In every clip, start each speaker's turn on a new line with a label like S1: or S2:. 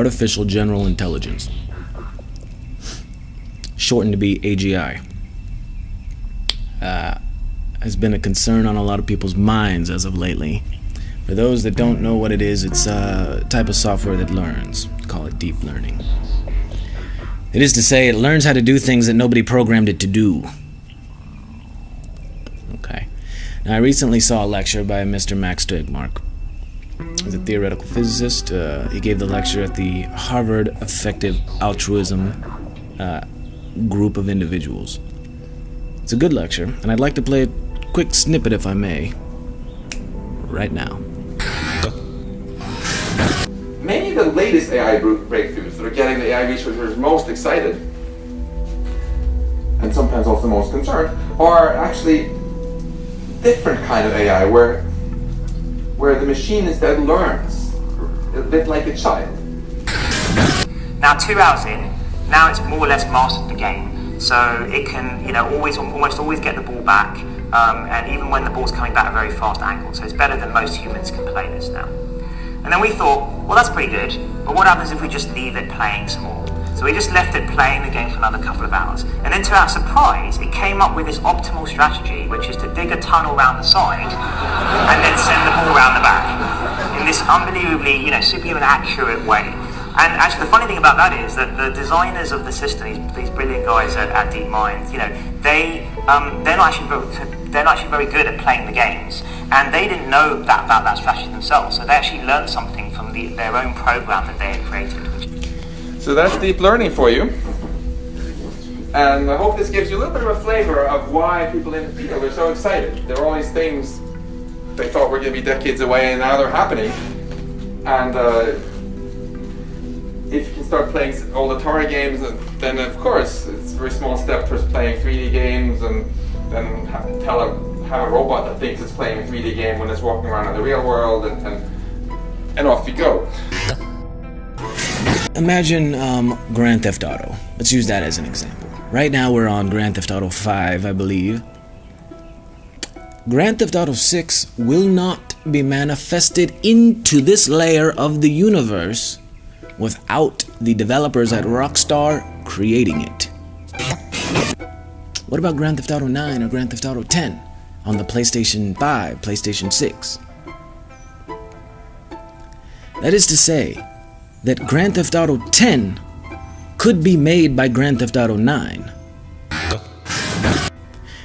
S1: Artificial General Intelligence, shortened to be AGI, has been a concern on a lot of people's minds as of lately. For those that don't know what it is, it's a type of software that learns. Call it deep learning. It is to say, it learns how to do things that nobody programmed it to do. Okay. Now, I recently saw a lecture by Mr. Max Tegmark. He's a theoretical physicist. He gave the lecture at the Harvard Effective Altruism group of individuals. It's a good lecture, and I'd like to play a quick snippet, if I may, right now.
S2: Maybe the latest AI breakthroughs that are getting the AI researchers most excited, and sometimes also most concerned, are actually different kind of AI, where the machine instead learns, a bit like a child.
S3: Now 2 hours in, now it's more or less mastered the game, so it can, almost always get the ball back, and even when the ball's coming back at a very fast angle, so it's better than most humans can play this now. And then we thought, well, that's pretty good, but what happens if we just leave it playing some more? So we just left it playing the game for another couple of hours. And then to our surprise, it came up with this optimal strategy, which is to dig a tunnel around the side and then send the ball around the back in this unbelievably, superhuman accurate way. And actually, the funny thing about that is that the designers of the system, these brilliant guys at DeepMind, they're not actually very good at playing the games, and they didn't know about that strategy themselves. So they actually learned something from their own program that they had created.
S2: So that's deep learning for you. And I hope this gives you a little bit of a flavor of why people in the field are so excited. There are all these things they thought were going to be decades away, and now they're happening. And if you can start playing all the Atari games, then of course it's a very small step towards playing 3D games, and then have a robot that thinks it's playing a 3D game when it's walking around in the real world, and off you go.
S1: Imagine Grand Theft Auto. Let's use that as an example. Right now we're on Grand Theft Auto 5, I believe. Grand Theft Auto 6 will not be manifested into this layer of the universe without the developers at Rockstar creating it. What about Grand Theft Auto 9 or Grand Theft Auto 10 on the PlayStation 5, PlayStation 6? That is to say that Grand Theft Auto 10 could be made by Grand Theft Auto 9.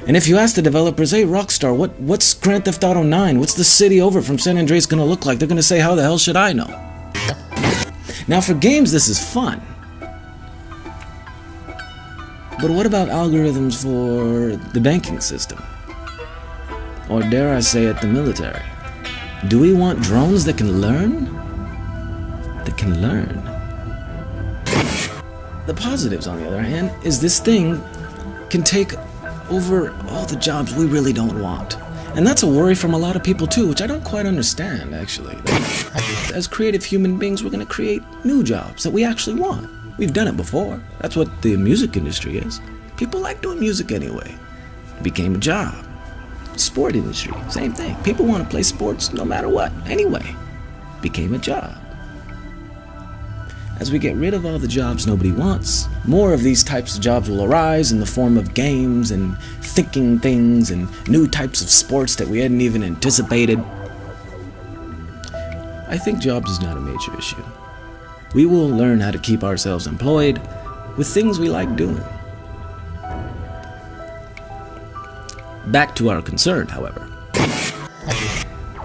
S1: And if you ask the developers, hey Rockstar, what's Grand Theft Auto 9? What's the city over from San Andreas gonna look like? They're gonna say, how the hell should I know? Now for games, this is fun. But what about algorithms for the banking system? Or dare I say it, the military? Do we want drones that can learn? The positives, on the other hand, is this thing can take over all the jobs we really don't want. And that's a worry from a lot of people too, which I don't quite understand, actually. As creative human beings, we're going to create new jobs that we actually want. We've done it before. That's what the music industry is. People like doing music anyway. It became a job. Sport industry, same thing. People want to play sports no matter what, anyway. Became a job. As we get rid of all the jobs nobody wants, more of these types of jobs will arise in the form of games and thinking things and new types of sports that we hadn't even anticipated. I think jobs is not a major issue. We will learn how to keep ourselves employed with things we like doing. Back to our concern, however.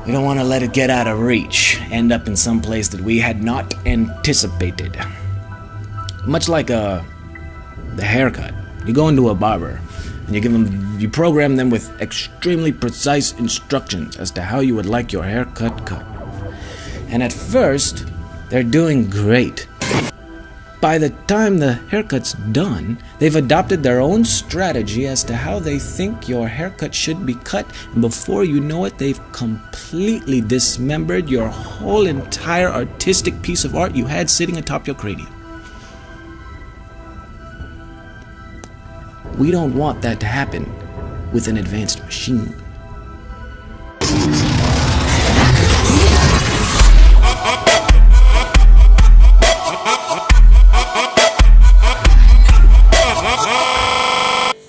S1: We don't want to let it get out of reach, end up in some place that we had not anticipated. Much like the haircut. You go into a barber and you program them with extremely precise instructions as to how you would like your haircut cut. And at first, they're doing great. By the time the haircut's done, they've adopted their own strategy as to how they think your haircut should be cut, and before you know it, they've completely dismembered your whole entire artistic piece of art you had sitting atop your cranium. We don't want that to happen with an advanced machine.